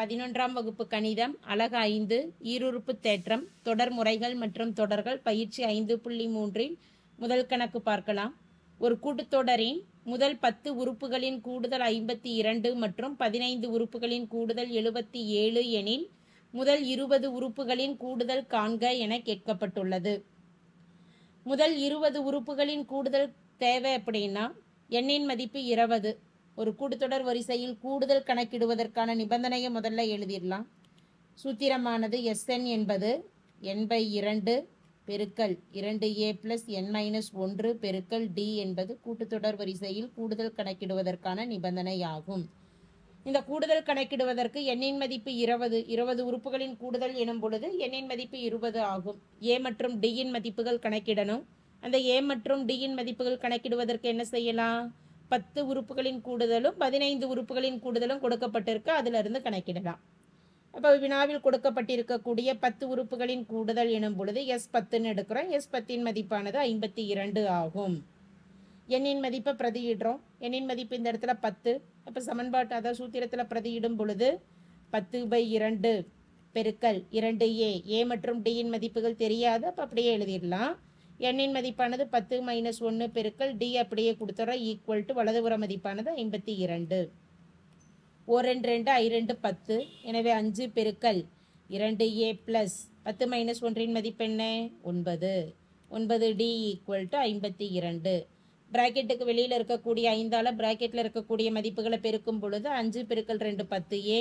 11ஆம் வகுப்பு கணிதம் அலகு 5 ஈருறுப்பு தேற்றம் தொடர் முறைகள் மற்றும் தொடர்கள் பயிற்சி 5.3இல் முதல் கணக்கு பார்க்கலாம். ஒரு கூட்டுத்தொடரின் முதல் 10 உறுப்புகளின் கூடுதல் 52 மற்றும் 15 உறுப்புகளின் கூடுதல் 77 எனில் முதல் 20 உறுப்புகளின் கூடுதல் காண்க என கேட்கப்பட்டுள்ளது. முதல் 20 உறுப்புகளின் கூடுதல் தேவை அப்படின்னா எண்ணின் மதிப்பு 20. ஒரு கூட்டுத்தொடர் வரிசையில் கூடுதல் கணக்கிடுவதற்கான நிபந்தனையை முதல்ல எழுதிடலாம். சூத்திரமானது Sn என்பது n/2 பெருக்கல் 2a + n-1 பெருக்கல் d என்பது கூட்டுத்தொடர் வரிசையில் கூடுதல் கணக்கிடுவதற்கான நிபந்தனை ஆகும். இந்த கூடுதல் கணக்கிடுவதற்கு எண்ணின் மதிப்பு 20 உறுப்புகளின் கூடுதல் எனும் பொழுது எண்ணின் மதிப்பு 20 ஆகும். a மற்றும் d இன் மதிப்புகள் கணக்கிடணும். அந்த a மற்றும் d இன் மதிப்புகள் கணக்கிடுவதற்கு என்ன செய்யலாம்? 10 உறுப்புகளின் கூடுதலும் 15 உறுப்புகளின் கூடுதலும் கொடுக்கப்பட்டிருக்கு, அதிலிருந்து கணக்கிடலாம். அப்போ வினாவில் கொடுக்கப்பட்டிருக்கக்கூடிய 10 உறுப்புகளின் கூடுதல் எனும் பொழுது S10ன்னு எடுக்கிறோம். S10 மதிப்பானது 52 ஆகும். எண்ணின் மதிப்பை பிரதியிடுறோம். எண்ணின் மதிப்பு இந்த இடத்துல 10. அப்போ சமன்பாட்டு அதாவது சூத்திரத்தில் பிரதியிடும் பொழுது 10/2 பெருக்கல் 2a. a மற்றும் d இன் மதிப்புகள் தெரியாது, அப்போ அப்படியே எழுதிடலாம். எண்ணின் மதிப்பானது 10 - 1 பெருக்கல் d அப்படியே கொடுத்துறோம் ஈக்குவல் டு வலதுபுற மதிப்பானது 52. 1 2 I2 10. எனவே 5 பெருக்கல் 2a + 10 - 1இன் மதிப்பு என்ன? 9. 9d equal to 52. பிராக்கெட்டுக்கு வெளியில் இருக்கக்கூடிய 5ஆல் பிராக்கெட்டில் இருக்கக்கூடிய மதிப்புகளை பெருக்கும் பொழுது 5 பெருக்கல் 2 10a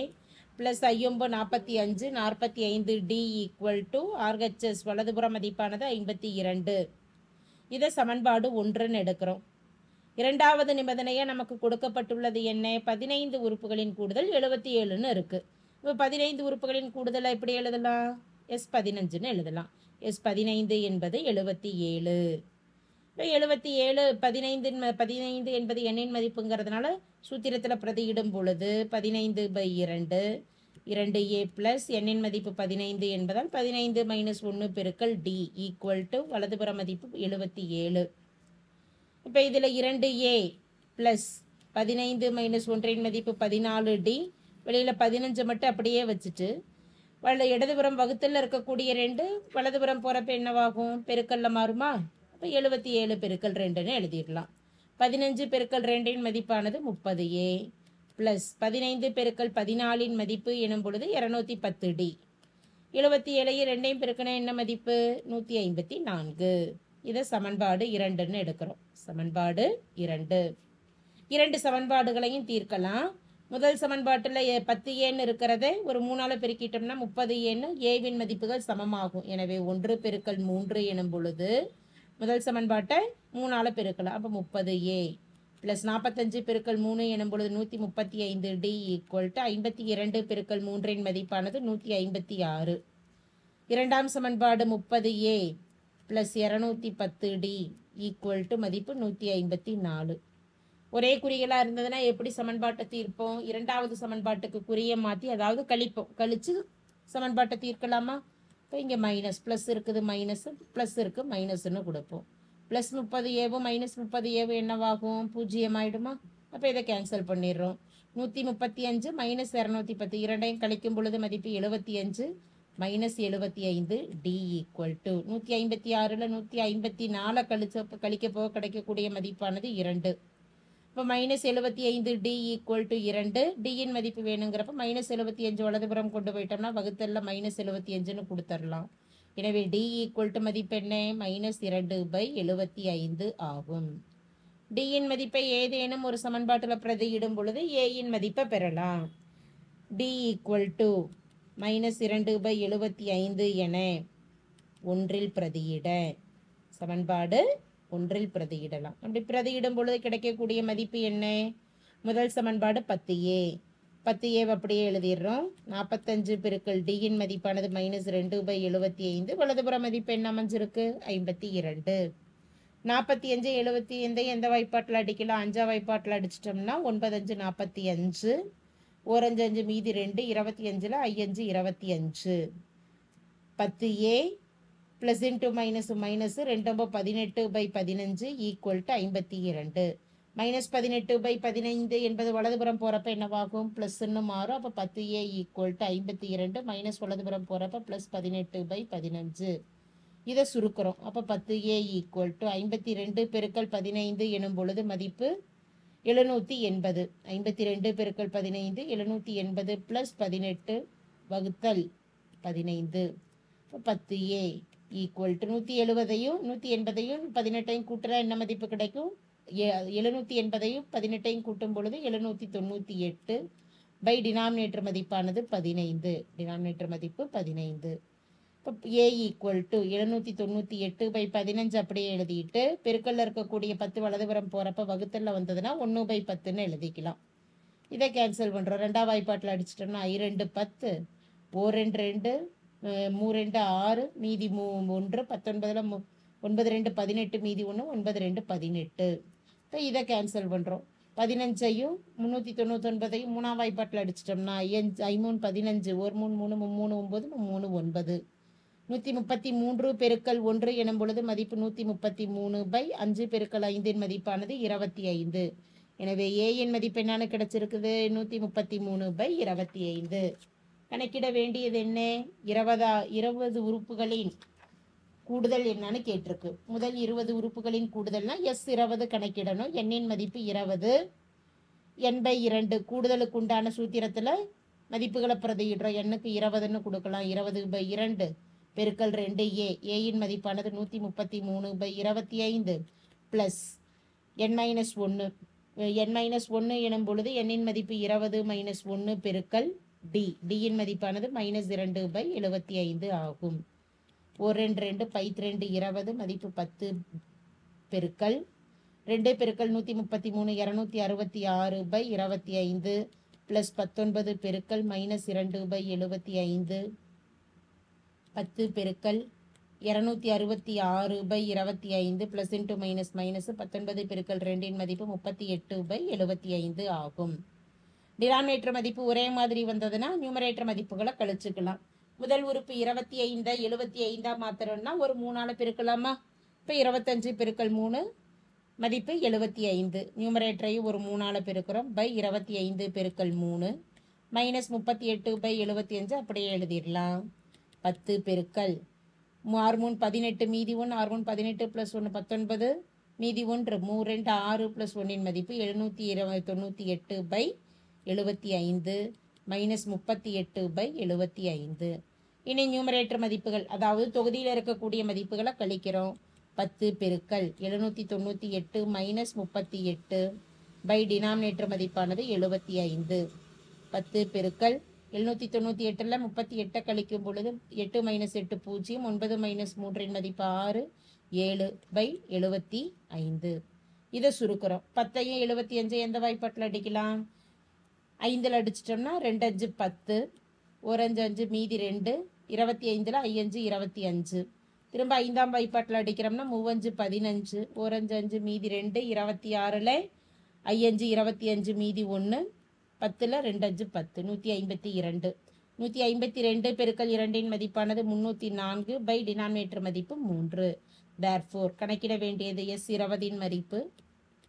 plus 5 45 45d equal to RHS வலதுபுற மதிப்பானது 52. இதை சமன்பாடு 1ன்னு எடுக்கிறோம். இரண்டாவது நிபந்தனையாக நமக்கு கொடுக்கப்பட்டுள்ளது என்ன? 15 உறுப்புகளின் கூடுதல் 77ன்னு இருக்குது. இப்போ 15 உறுப்புகளின் கூடுதலை எப்படி எழுதலாம்? S15ன்னு எழுதலாம். S15 என்பது 77. இப்போ 77 15 என்பது எண்ணின் மதிப்புங்கிறதுனால சூத்திரத்தில் பிரதியிடும் பொழுது 15/2 2a + எண்ணின் மதிப்பு 15 என்பதால் 15 - 1 பெருக்கல் d ஈக்குவல் டு வலதுபுற மதிப்பு 77. இப்போ இதில் 2a + 15 - 1இன் மதிப்பு 14d. வெளியில் 15 மட்டும் அப்படியே வச்சுட்டு இடதுபுறம் வகுத்தில் இருக்கக்கூடிய 2 வலதுபுறம் போகிறப்ப என்னவாகும்? பெருக்கல்ல மாறுமா? அப்போ 77 பெருக்கல் 2ன்னு எழுதிடலாம். 15 பெருக்கல் 2இன் மதிப்பானது 30a ப்ளஸ் 15 பெருக்கல் 14இன் மதிப்பு எனும் பொழுது 210d. 77ஐயும் 2ஐயும் பெருக்கினா என்ன மதிப்பு? 154. இதை சமன்பாடு 2ன்னு எடுக்கிறோம். சமன்பாடு 2. இரண்டு சமன்பாடுகளையும் தீர்க்கலாம். முதல் சமன்பாட்டில் 10ஏன்னு இருக்கிறத ஒரு 3ஆல் பெருக்கிட்டோம்னா 30ஏன்னு ஏவின் மதிப்புகள் சமமாகும். எனவே 1 பெருக்கல் 3 எனும் பொழுது முதல் சமன்பாட்டை 3ஆல் பெருக்கலாம். அப்போ 30a ப்ளஸ் 45 பெருக்கல் 3 எனும் பொழுது 135d ஈக்குவல் டு 52 பெருக்கல் 3இன் மதிப்பானது 156. இரண்டாம் சமன்பாடு 30a plus 210d equal to மதிப்பு 154. ஒரே குறிகளாக இருந்ததுன்னா எப்படி சமன்பாட்டை தீர்ப்போம்? இரண்டாவது சமன்பாட்டுக்கு குறியை மாற்றி அதாவது கழிப்போம். கழித்து சமன்பாட்டை தீர்க்கலாமா? இப்போ இங்கே மைனஸ் ப்ளஸ் இருக்குது, மைனஸ் ப்ளஸ் இருக்குது, மைனஸ்ன்னு கொடுப்போம். ப்ளஸ் 30ஏவும் மைனஸ் 30ஏவும் என்னவாகும்? 0 ஆகிடுமா? அப்போ இதை கேன்சல் பண்ணிடுறோம். 135 - 210 இரண்டையும் கழிக்கும் பொழுது மதிப்பு 75 - 75 d ஈக்குவல் டு 156ல் 154 கழிக்க போக கிடைக்கக்கூடிய மதிப்பானது 2. இப்போ -75d ஈக்குவல் டு 2. டியின் மதிப்பு வேணுங்கிறப்ப -75 வலதுபுறம் கொண்டு போயிட்டோம்னா வகுத்தல்ல -75ன்னு கொடுத்துடலாம். எனவே d ஈக்குவல் டு மதிப்பு என்ன? -2/75 ஆகும். டியின் மதிப்பை ஏதேனும் ஒரு சமன்பாட்டில் பிரதியிடும் பொழுது ஏயின் மதிப்பை பெறலாம். d ஈக்குவல் டு -2/75 என 1இல் பிரதியிட சமன்பாடு 1இல் பிரதியிடலாம். அப்படி பிரதியிடும் பொழுது கிடைக்கக்கூடிய மதிப்பு என்ன? முதல் சமன்பாடு 10a. 10a அப்படியே எழுதிடுறோம். 45 பெருக்கல் டியின் மதிப்பானது -2/75. வலதுபுற மதிப்பு என்ன அமைஞ்சிருக்கு? 52. 45 75 எந்த வாய்ப்பாட்டில் அடிக்கலாம்? 5ஆம் வாய்ப்பாட்டில் அடிச்சிட்டோம்னா 9 5 45. 1 5 5 மீதி 2 25ல் 5 25. 10a plus into minus minus 2 18/15 equal to 52. -18/15 என்பது வலதுபுறம் போகிறப்ப என்னவாகும், ப்ளஸ்ன்னு மாறும். அப்போ 10a = 52 மைனஸ் வலதுபுறம் போகிறப்ப +18/15. இதை சுருக்கிறோம். அப்போ 10a = 52 × 15 எனும் பொழுது மதிப்பு 780. 52 × 15 780 + 18 ÷ 15. இப்போ 10a = 170ஐயும் 180ஐயும் 18ஐயும் கூட்டுறா என்ன மதிப்பு கிடைக்கும்? 780ஐயும் 18ஐயும் கூட்டும் பொழுது 798 பை டினாமினேட்டர் மதிப்பானது 15. டினாமினேட்டர் மதிப்பு 15. இப்போ a = 798/15 அப்படியே எழுதிட்டு பெருக்கல்ல இருக்கக்கூடிய 10 வலதுபுறம் போகிறப்ப வகுத்தல்ல வந்ததுன்னா 1/10ன்னு எழுதிக்கலாம். இதை கேன்சல் பண்ணுறோம். ரெண்டாவது வாய்ப்பாட்டில் அடிச்சிட்டோம்னா I2 10, O2 2, 3 2 6, மீதி 1, 19ல் 9 2 18, மீதி 1 9 2 18. இப்போ இதை கேன்சல் பண்ணுறோம். 15ஐயும் 399ஐயும் மூணாம் வாய்ப்பாட்டில் அடிச்சிட்டோம்னா I3 15, 1 3 3 3 9 3 9. 133 பெருக்கல் 1 எனும் பொழுது மதிப்பு 133/5 பெருக்கல் 5 மதிப்பானது 25. எனவே ஏயின் மதிப்பு என்னன்னு கிடைச்சிருக்குது? 133/25. கணக்கிட வேண்டியது என்ன? 20 உறுப்புகளின் கூடுதல் என்னன்னு கேட்டிருக்கு. முதல் 20 உறுப்புகளின் கூடுதல்னா S20 கணக்கிடணும். எண்ணின் மதிப்பு 20. n/2 கூடுதலுக்கு உண்டான சூத்திரத்தில் மதிப்புகளை பிரதியிடுறோம். எண்ணுக்கு 20ன்னு கொடுக்கலாம். 20/2 பெருக்கல் 2a. ஏயின் மதிப்பானது 133/25 ப்ளஸ் n-1. n-1 எனும் பொழுது எண்ணின் மதிப்பு 20 - 1 பெருக்கல் d. dயின் மதிப்பானது -2/75 ஆகும். 1 2 2 20 மதிப்பு 10 பெருக்கல் 2 பெருக்கல் 133 266/25 ப்ளஸ் 19 பெருக்கல் -2/75 10 பெருக்கல் 266/25 ப்ளஸ் இன்ட்டு மைனஸ் 19 பெருக்கல் 2 மதிப்பு 38/75 ஆகும். டினாமினேட்டர் மதிப்பு ஒரே மாதிரி வந்ததுன்னா நியூமரேட்டர் மதிப்புகளை கழிச்சுக்கலாம். முதல் உறுப்பு 25 75 மாத்திரம்னா ஒரு 3ஆல் பெருக்கலாமா? இப்போ 25 பெருக்கல் 3 மதிப்பு 75. நியூமரேட்டரையும் ஒரு 3ஆல் பெருக்கிறோம். பை 25 பெருக்கல் 3 -38/75 அப்படியே எழுதிடலாம். 10 பெருக்கல் 6 18 மீதி 1 6 18 + 1 19 மீதி 1 3 2 6 + 1 மதிப்பு 798/75 -38/75. இனி நியூமரேட்டர் மதிப்புகள், அதாவது தொகுதியில் இருக்கக்கூடிய மதிப்புகளை கழிக்கிறோம். 10 பெருக்கல் 798 -38 பை டினாமினேட்டர் மதிப்பானது 75. 10 பெருக்கல் 798ல் 38 கழிக்கும் பொழுது 8 - 8 0, 9 - 3 மதிப்பு 6, 7/75. இதை சுருக்கிறோம். 10ஐயும் 75 எந்த வாய்ப்பாட்டில் அடிக்கலாம்? 5ல் அடிச்சிட்டோம்னா 2 5 10, 1 5 5 மீதி 2, 25ல் 5 25. திரும்ப 5ஆம் வாய்ப்பாட்டில் அடிக்கிறோம்னா 3 5 15, 1 5 5 மீதி 2, 26ல் 5 25 மீதி 1, 10ல் 2 5 10 152. 152 பெருக்கல் 2 மதிப்பானது 304 பை டினாமினேட்டர் மதிப்பு 3. தேர்ஃபோர் கணக்கிட வேண்டியது S20 மதிப்பு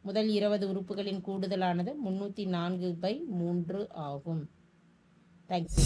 முதல் 20 உறுப்புகளின் கூடுதலானது 304/3 ஆகும். தேங்க்ஸ்.